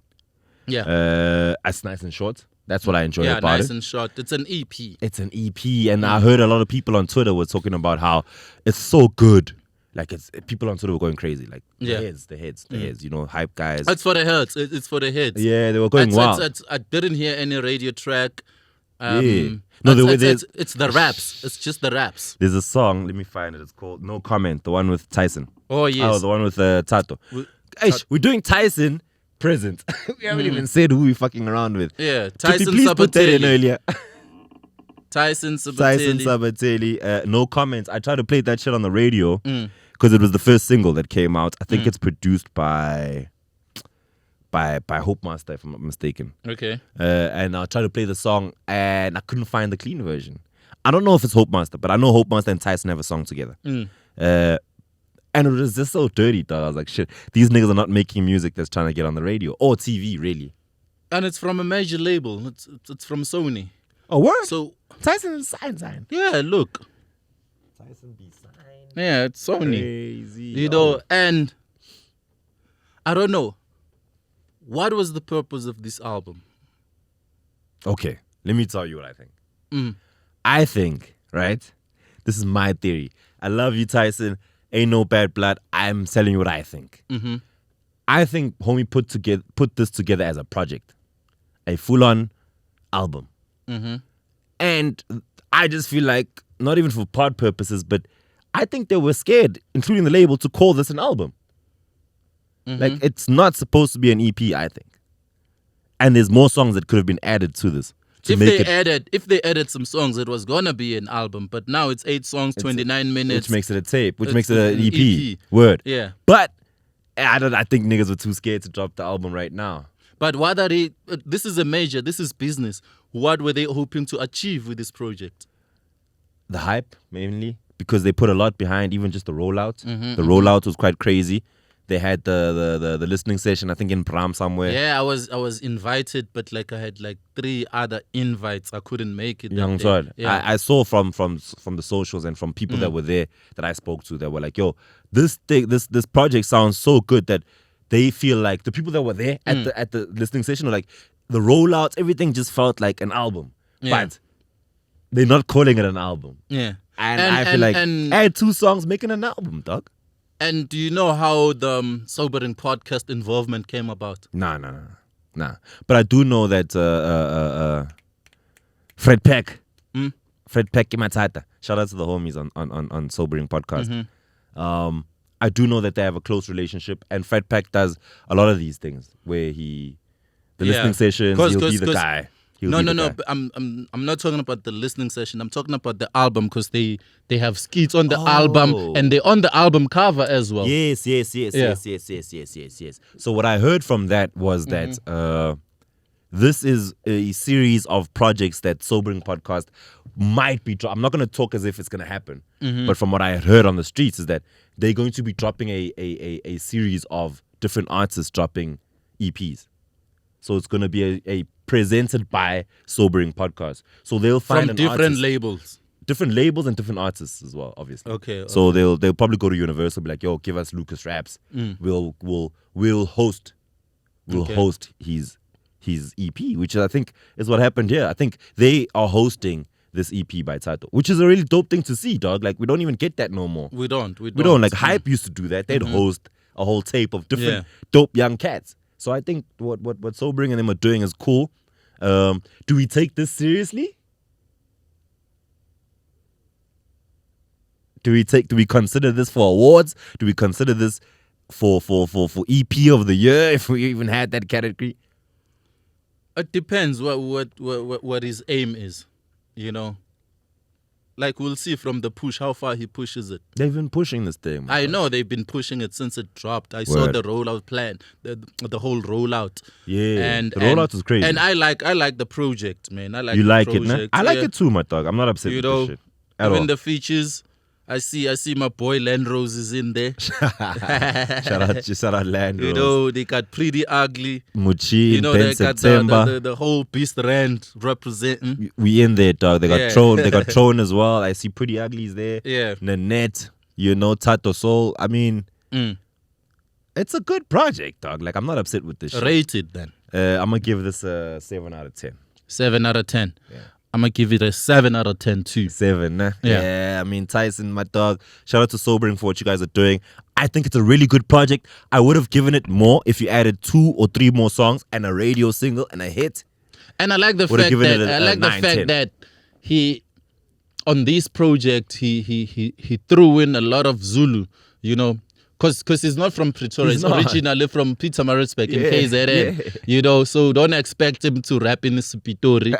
Yeah. It's nice and short. That's what I enjoy Yeah, about nice it. and short. It's an EP. It's an EP, and I heard a lot of people on Twitter were talking about how it's so good. Like people on Twitter were going crazy. Like Yeah. the heads. You know, hype guys. It's for the heads. It's for the heads. Yeah, they were going wild. I didn't hear any radio track. Yeah. No, it's the raps. It's just the raps. There's a song. Let me find it. It's called No Comment. The one with Tyson. Oh yes. Oh, the one with Tato. We're doing Tyson present. We haven't even said who we fucking around with. Yeah, Could you Tyson please put that in Sybateli. earlier? Tyson Sybateli. Tyson Sybateli. No Comments. I tried to play that shit on the radio because it was the first single that came out. I think it's produced by Hope Master, if I'm not mistaken. Okay. And I tried to play the song and I couldn't find the clean version. I don't know if it's Hope Master, but I know Hope Master and Tyson have a song together. And it was just so dirty, dog. I was like, shit, these niggas are not making music that's trying to get on the radio or TV, really. And it's from a major label. It's from Sony. Oh, word? So Tyson is sign. yeah, look. Tyson be signed. Yeah, it's Sony. Crazy. You know, and I don't know. What was the purpose of this album? Okay, let me tell you what I think. I think, right? This is my theory. I love you, Tyson. Ain't no bad blood. I'm telling you what I think. I think homie put this together as a project, a full-on album, and I just feel like not even for pod purposes, but I think they were scared, including the label, to call this an album. Like it's not supposed to be an EP, I think, and there's more songs that could have been added to this. If they added some songs, it was gonna be an album. But now it's 8 songs, 29 minutes, which makes it a tape, which It's makes it an an EP. EP. Word. Yeah. But I think niggas were too scared to drop the album right now. But what are they? This is a major. This is business. What were they hoping to achieve with this project? The hype, mainly, because they put a lot behind even just the rollout. The rollout was quite crazy. They had the listening session, I think, in Pram somewhere. Yeah, I was invited, but like I had like 3 other invites. I couldn't make it. Young that Todd. day. Yeah. I saw from the socials and from people that were there that I spoke to that were like, yo, this project sounds so good that they feel like the people that were there at the listening session were like, the rollouts, everything just felt like an album. Yeah. But they're not calling it an album. Yeah. And I feel like add 2 songs, making an album, dog. And do you know how the Sobering podcast involvement came about? Nah. But I do know that Fred Peck Imatata, shout out to the homies on Sobering podcast. I do know that they have a close relationship, and Fred Peck does a lot of these things where listening sessions, he'll be the guy. No. But I'm not talking about the listening session. I'm talking about the album because they have skits on the album and they're on the album cover as well. Yes. So what I heard from that was that this is a series of projects that Sobering Podcast might be. I'm not going to talk as if it's going to happen, but from what I heard on the streets is that they're going to be dropping a series of different artists dropping EPs. So it's going to be a presented by Sobering Podcast. So they'll find from different labels. Different labels and different artists as well, obviously. Okay. So they'll probably go to Universal, be like, "Yo, give us Lucas Raps. We'll host his EP," which I think is what happened here. I think they are hosting this EP by Tato, which is a really dope thing to see, dog. Like we don't even get that no more. We don't. Like Hype used to do that. They'd host a whole tape of different dope young cats. So I think what Sobering and them are doing is cool. Do we take this seriously? Do we consider this for awards? Do we consider this for EP of the year if we even had that category? It depends what his aim is, you know. like we'll see from the push how far he pushes it. They've been pushing this thing. I know they've been pushing it since it dropped. I saw Word. the rollout plan, the whole rollout. Yeah, and the rollout is crazy. And I like the project, man. I like You the like it, project. man? I like yeah. it too, my dog. I'm not upset You with know, this shit at even all. the features. I see my boy Landrose is in there. shout out Land. You know, they got Pretty Ugly. Muchi, You know, Ben they got September. the whole Beast Rand representing. We in there, dog. They got Yeah. Throne. They got Throne as well. I see Pretty Ugly's there. Yeah. Nanette, you know, Tato Soul. I mean, Mm. it's a good project, dog. Like, I'm not upset with this shit. Rated then. I'm gonna give this a 7 out of 10. 7 out of 10. Yeah. I'm going to give it a 7 out of 10 too. 7, nah? Yeah. I mean, Tyson, my dog. Shout out to Sobering for what you guys are doing. I think it's a really good project. I would have given it more if you added 2 or 3 more songs and a radio single and a hit. And I like the Would've fact given that it a 9-10. that he on this project he threw in a lot of Zulu, you know. Because he's not from Pretoria. He's originally from Pietermaritzburg in KZN. Yeah. You know, so don't expect him to rap in Sybateli.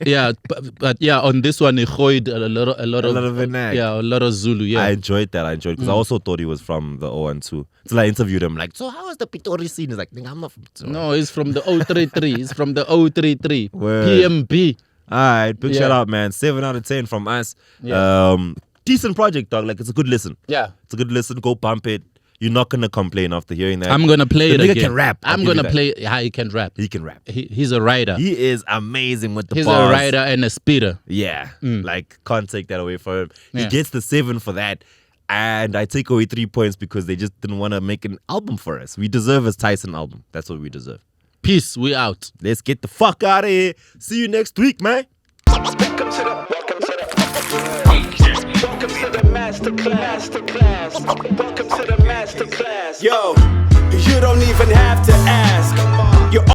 Yeah, but yeah, on this one he hoid a lot of vernac. yeah, a lot of Zulu. Yeah, I enjoyed that. Because I also thought he was from the 012. So I interviewed him like, so how is the Pretoria scene? He's like, nigga, I'm not from Pretoria. no, he's from the 033. He's from the 033. Word. PMB. All right, big Yeah. shout out, man. 7 out of 10 from us. Yeah. Decent project, dog. Like, it's a good listen. Yeah. It's a good listen. Go bump it. You're not gonna complain after hearing that. I'm gonna play The it nigga again. can rap. I'll I'm give you gonna that. play. Yeah, he can rap. He can rap. He's a writer. He is amazing with the He's bars. a writer and a speeder. Yeah. Like, can't take that away from him. He Yeah. gets the 7 for that. And I take away 3 points because they just didn't want to make an album for us. We deserve a Tyson album. That's what we deserve. Peace. We out. Let's get the fuck out of here. See you next week, man. Welcome to the masterclass. Welcome to the masterclass. Yo, you don't even have to